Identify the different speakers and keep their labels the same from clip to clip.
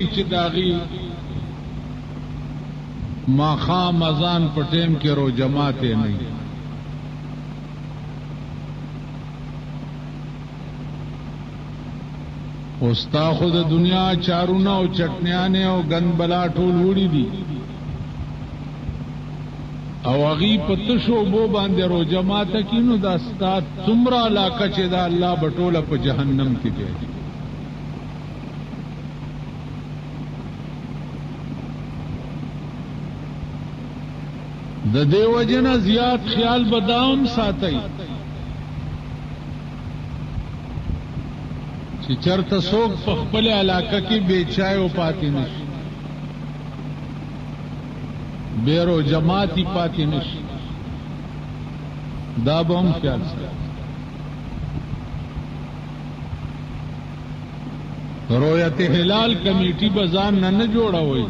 Speaker 1: چې داغي ماخام اذان په ټیم کې رو جماعت نه اوستا خود دنیا چارونه او چټنیانه او غن بلا ټول وړي دي او هغه پتشو بو باندې رو جماعت کینو دا استاد تمرا علاقه چې دا الله بټوله په جهنم کې دی د دیو جنا زیات خیال بدام ساتي چې چرته څوک په خپل علاقه کې بیچای او پاتې نشي بیرو جماعتی پاتې نشي دا به هم خیال ساتي رویت هلال کمیټي بزان نه جوړوي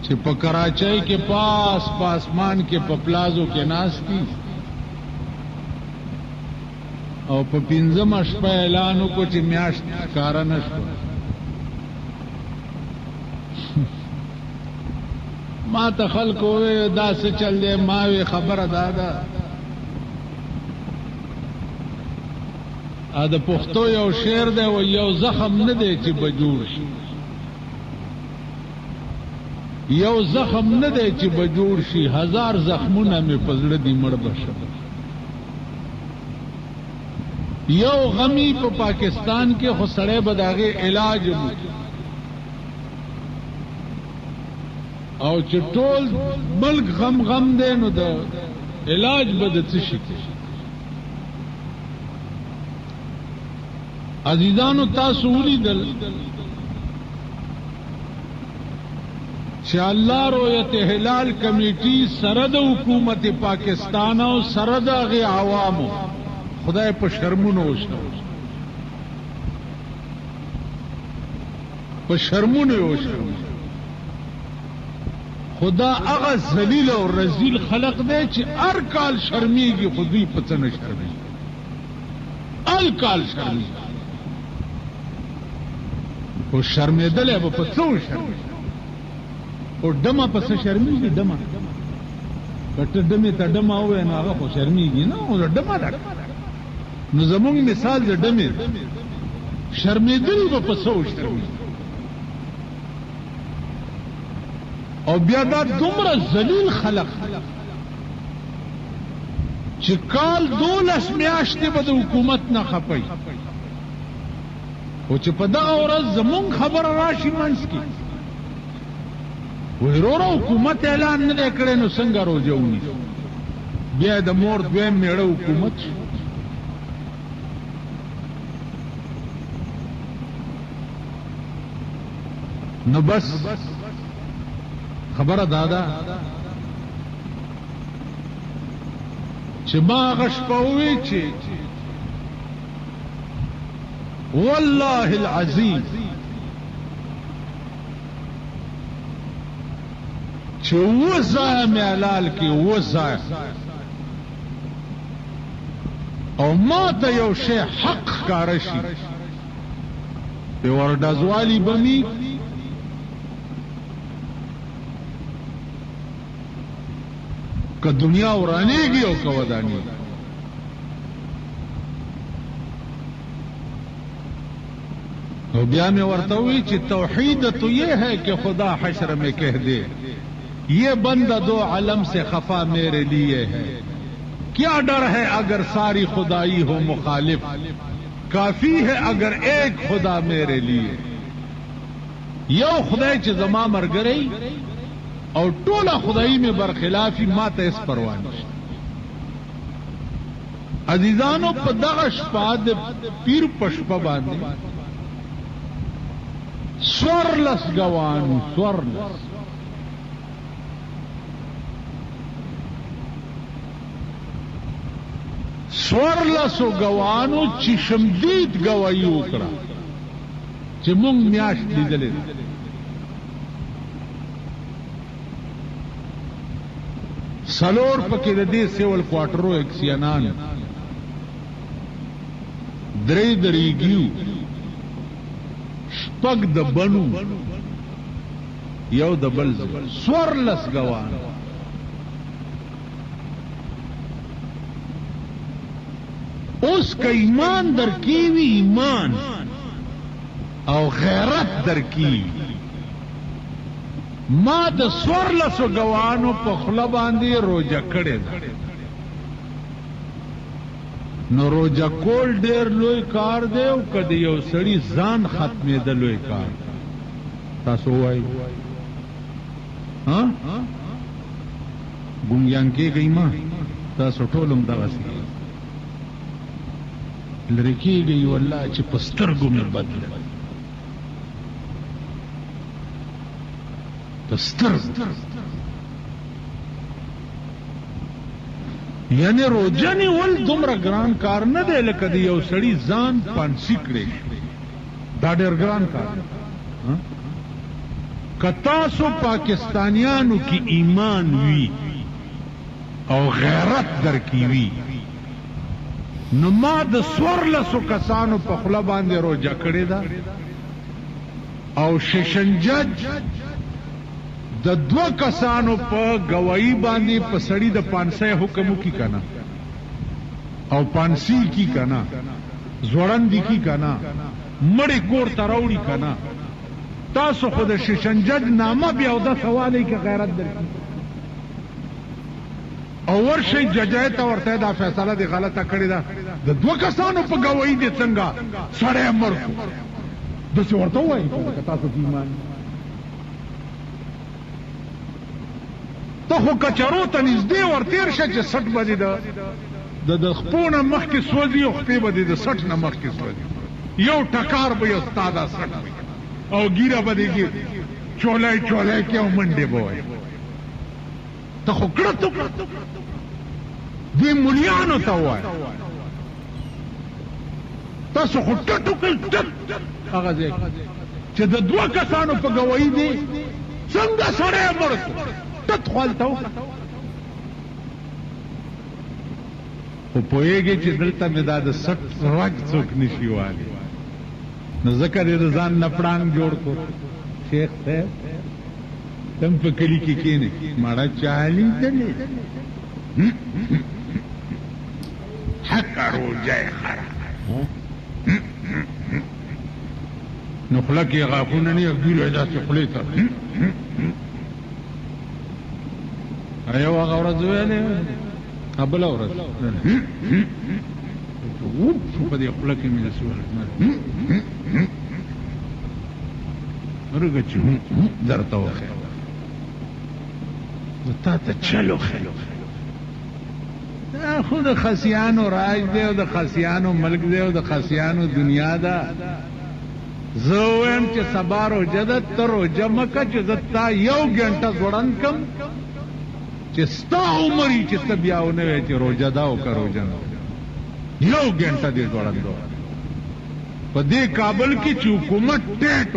Speaker 1: چې په کراچۍ کې پاس پاسمان کې په پلازو کې ناشتي او په پنځم شپه اعلان وکړ چې میاشت کار نه شو ما ته خلکو دا څه چل دی ما وی خبره دادا ا د پښتو یو شعر دی او یو زخم نه دی چې بجوړ شي یو زخم نه دی چې بجوړ شي هزار زخمونه مې پزړه دی مړ بشه یو غمی په پاکستان کې خو سړی بداغه علاج مو او چې ټول ملک غم دی نو د علاج بد څه شي عزیزانو تاسو ولیدل چې الله رویت هلال کمیټي سره د حکومت پاکستان او سره د عوامو خدای په شرمونو وشو په شرمونو وشو خدا هغه ذلیل او رذیل خلق دی چې هر کال شرمېږي خو دوی په څه نه شرمېږي هر کال شرمېږي خو شرمېدلی به په څه وشرمېږي او ډمه په څه شرمېږي ډمه که ته ډمې ته ډمه ووایې نو هغه خو شرمېږي نه او ډمه ده نو زمونږ مثال د ډمې شرمېدل به په څه وشرمېږي او بیا دا دومره ذلیل خلق چې کال 12 میاشتې به د حکومت نه خپي او چې په دغه ورځ زمونږ خبره راشي منځ کې ویروره حکومت اعلان نه دی کړی نو څنګه روژه ونیسو بیا د مور دویم میړه حکومت شو نو بس خبره دادا چې ما غش پوي چې والله العظیم چې وځه ملال کې وځه او ما ته یو شی حق کار شي په ورډازوالي بمی که دنیا ورانیږي او که ودانیږي تو بیا میں ورته وی چې توحید تو یہ ہے کہ خدا حشر میں کہہ دے یہ بندہ دو عالم سے خفا میرے لیے ہے کیا ڈر ہے اگر ساری خدائی ہو مخالف کافی ہے اگر ایک خدا میرے لیے یو خدای چې زما مرګري او ټوله خدای می برخلافي ماته اس پروا نشته عزیزانو په دغه شپه د پیر پشپه باندې سورلس گوانو سورلس سورلسو گوانو چې شمدید گواہی وکړه چې مونږ میاشت لیدلې سلور پکې د دې سیول کوارټرو اکسیانان درې دریګیو شپږ د بنو یو د بل سورلس ګوان اوس که ایمان در کیوی ایمان او غیرت در کیوی ما د سورلسو ګوانو په خوله باندې روجه کړې ده نو روجه کول ډېر لوی کار دی او که د یو سړي ځان ختمېده لوی کار تاسو وایي ګونګیان کېږئ ما تاسو ټول هم دغسې لرې کېږئ والله چې په سترګو مې بدله په سترګو یعنی روجه نیول دومره ګران کار نه دی لکه د یو سړي ځان پانسي کړی دا ډېر ګران کار که تاسو پاکستانیانو کی ایمان وی او غیرت در کی وی نو ما د سورلسو کسانو په خوله باندې روجه کړې ده او ششنجج د دو کسانو په گواہی باندې په سړی د 500 حکم کی کنا او 500 کی کنا زوړندې کی کنا مړی کور تراوړي کنا تاسو خود ششنجج نامه بیا او د سوالې کې غیرت درکې او ورشي ججای ته ورته دا فیصله دی غلطه کړې ده د دو کسانو په گواہی دي څنګه سړی مړ د څه ورته وایي چې تاسو ایمان ته خو کچرو ته نږدې ورتېر شه چې سټ به دې د خپو نه مخکې سوځي او خپې به دې د سټ نه مخکې سوځي یو ټکار به یې ستا دا سټ وي او ګیره به دې چولای چولای کې او منډې به وایي ته خو کړه دې مولیانو ته ووایه تاسو خو ټټو کوئ ټټ هغه ځای چې د دوه کسانو په ګواهي دی څنګه سړی مړ کړو ټټ خوالته وکړه خو پوهېږې چې دلته مې دا د سټ رګ څوک نشي والی نو ځکه دې د ځان نه پړانګ جوړ کړو شیخ صاحب تم په کلي کې کښېنې مړه چالي دلې حقه روجه یې خرابه نو خوله کې یې غاښونه نه یې ګیره یې داسې خولې ته یو هغه ورځ ویلې بله ورځ په دې خوله کې مې داسې ورګه چې درته وښیم تا ته چلو خلو دا خو د خسیانو راج دی او د خسیانو ملک دی او د خسیانو دنیا ده زه وایم چې سبا روژه ده ته روژه مه که چې زه تا یو ګنټه ځوړند کم چې ستا عمر یي چې ته بیا ونه وایې چې روژه ده او که روژه نه یو ګنټه دې ځوړند په دې کابل کې چې حکومت ټیټ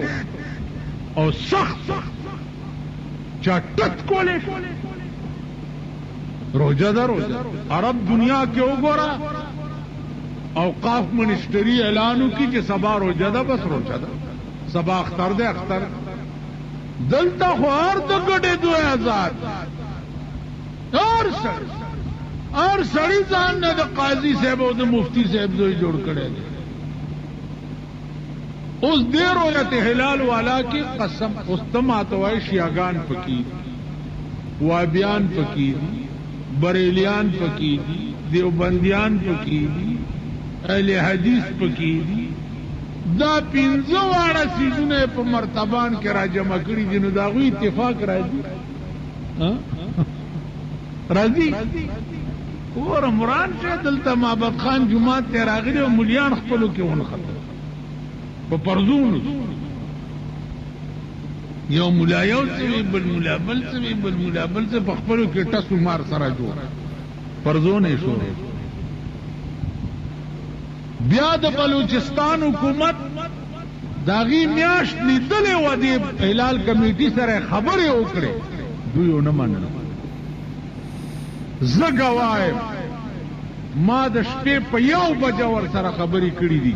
Speaker 1: او سخت چا ټټ کولې روجه ده روجه عرب دنیا کې وګوره اوقاف منسټري اعلان وکړي چې سبا روجه ده بس روجه ده سبا اختر ده اختر دلته خو هر د ګډې 2000 هر سړي ځان نه د قاضي صاحب او د مفتي صاحب زوی جوړ کړی دی اوس دې رویت هلال والا کې قسم استماتوای شیعاګان پکې وابیان پکې دي بریلیان پکې دي دیوبندیان پکې دي اهل حدیث پکې دي دا 15 واړه سیزونه په مرتبان کې راجمع کړي دي نو دا غوي اتفاق راځي راځي اور عمران شه دلته محمد خان جمعه ته راغلي او مليان خپلو کې ونخته په پرزونو یو مولا یو څوی بل مولا بل څوی بل مولا بل څه په خپلو کې ټسو مار سره جوړ پرزونه شو بیا د بلوچستان حکومت داغي میاشت لیدلې و دې هلال کمیټي سره خبرې وکړې دوی نه منل زه ګوایم ما د شپې په 1 بجه ور سره خبرې کړې دي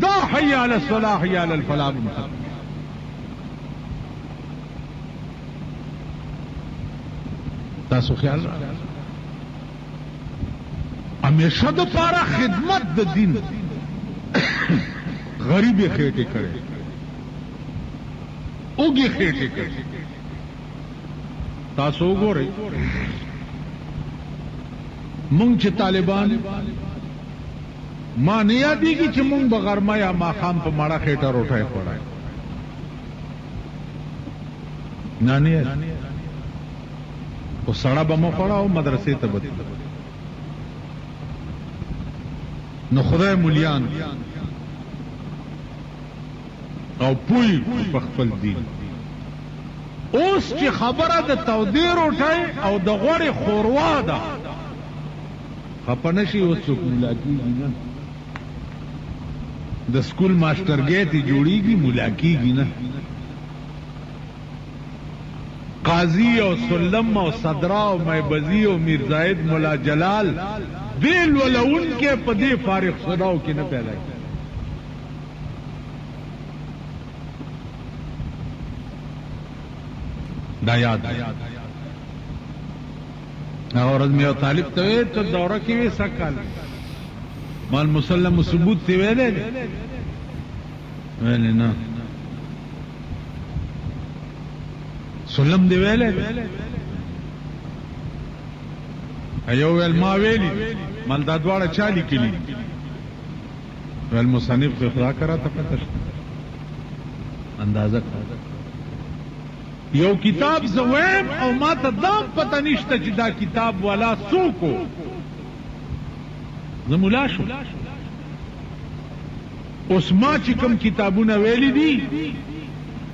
Speaker 1: دا حی علی الصلاح حی علی الفلاح ختم. تاسو خیال را همیشه د پاره خدمت د دین غریبی خیٹے کرے اوگی خیٹے کرے. تاسو وګورئ مونږ چې طالبان ما نه یادېږي چې مونږ به غرمه یا ماښام په مړه خېټه روټۍ خوړای نه او سړه به مو خوړه او مدرسې ته به نو خدای مولیان او پوی په خپل دین. اوس چې خبره د تودې روټۍ او د غوړې خوروا ده خپه نشي اوس څوک ملا کېږي نه د سکول ماسټرګۍ ته جوړېږي ملا کېږي نه قاضي او سلم او صدرا او میبزي او میر زاید ملا جلال دل ولون کې په دې فارغ شداو کې نه پیدا کی. دا یاد اور از میو طالب ته ته دوره کې وې سکل مال مسلم ثبوت تی ویلې نه سلم دی ویلې ایو ول ما ویلی مال دا دواړه چالي کلی ول مصنف خدا کرا ته پته اندازه یو کتاب زویم او ما ته دام پته نشته چې دا کتاب والا څوک زمولا شو. اوس ما چې کوم کتابونه ویلي دي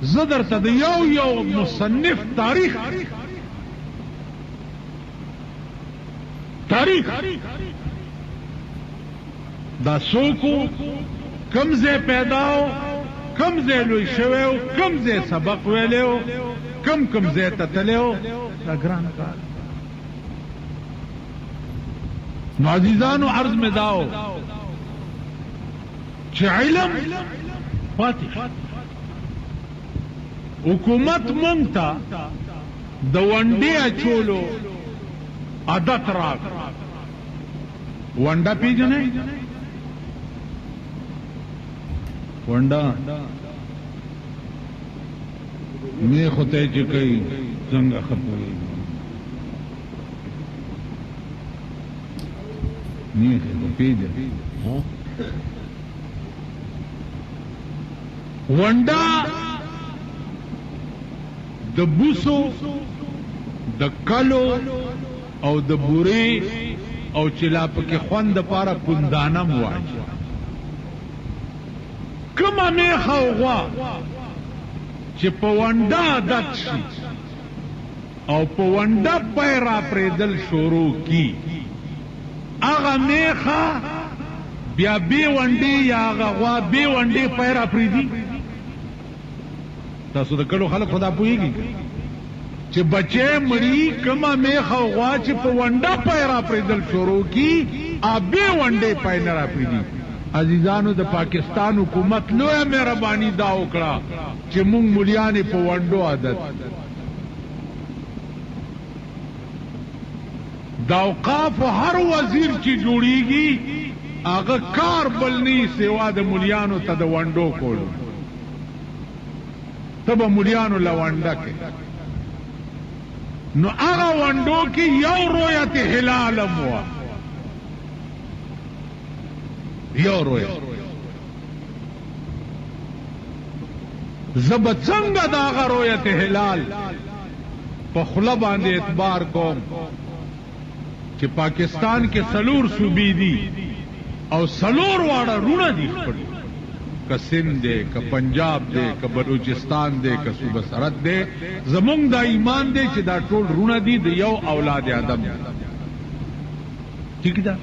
Speaker 1: زه درته د یو مصنف تاریخ دا څوک کوم ځای پیدا و کم ځای لوی شوی و کم ځای سبق ویلی و کم ځای ته تللی و دا ګران کار. نو عزیزانو عرض مې دا و چې علم پاتې حکومت مونږ ته د ونډې اچولو عادت راکړ. ونډه پیژنئ ونډه می خدای چې کوي څنګه خپوي نه پیژنئ ونډه د بوسو د کلو او د بوري او چې لا پکې خوند لپاره پوندانه مواجه کما میخه غوا چې په ونډه عادت شي او په ونډه پیرا پریدل شروع کی هغه میخه بیا بی ونډې یا هغه غوا بی ونډې پیرا پریدي. تاسو د کلو خلک خدا پوهیږي چې بچې مړی کما میخه غوا چې په ونډه پیرا پریدل شروع کی ابه ونډې پای نه را پریدي. عزیزانو د پاکستان حکومت لویه مهرباني دا وکړه چې مونږ مليانې په ونډو عادت دا اوقاف هر وزیر چې جوړیږي هغه کار بلنی سیوا د مليانو ته د ونډو کولو تب مليانو لونډه کې نو هغه ونډو کې یو رؤیت هلال مو یو رؤیت زب څنګه دا هغه رؤیت هلال په خله باندې اعتبار کوم چې پاکستان کې سلور صوبې دي او سلور واړه رونه دي خپل که سندھ دے که پنجاب دے که بلوچستان دے که صوبہ سرحد دے زمونږ دا ایمان دے چې دا ټول رونه دي د یو اولاد آدم ٹھیک ده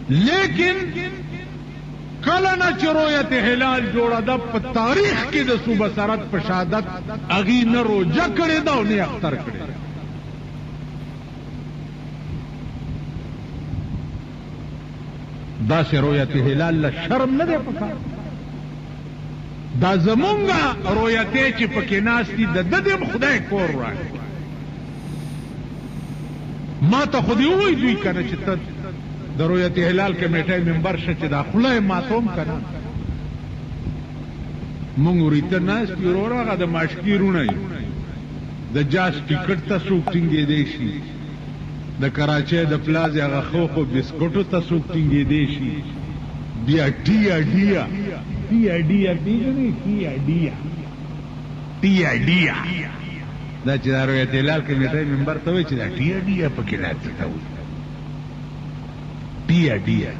Speaker 1: لیکن کله نه چې رؤیت هلال جوړه ده په تاریخ کې د صوبہ سرحد په شهادت اغي نه روجه کړې ده او نه اختر کړې ده. دا سه رؤیت هلال له شرم نه دی پکار دا زمونږه رؤیتې چې پکې ناستي د دې خدای کور راکړي ما ته خو دې ووایي دوی که نه چې ته د رؤیت هلال کمیټۍ ممبر شه چې دا خوله یې ماتوم که نه مونږ وریته ناست یو ورور هغه د ماشکي روڼه یو د جاز ټیکټ ته څوک ټینګېدی شي د کراچۍ د پلازې هغه خوخو بسکوټو ته څوک ټینګېدی شي بیا ټیا ډیا پیژنې ټیا ډیا دا چې دا رؤیت هلال کمیټۍ ممبر ته وایي چې دا ټیا ډیا پکې لا څه ته وایي ټیا ډیا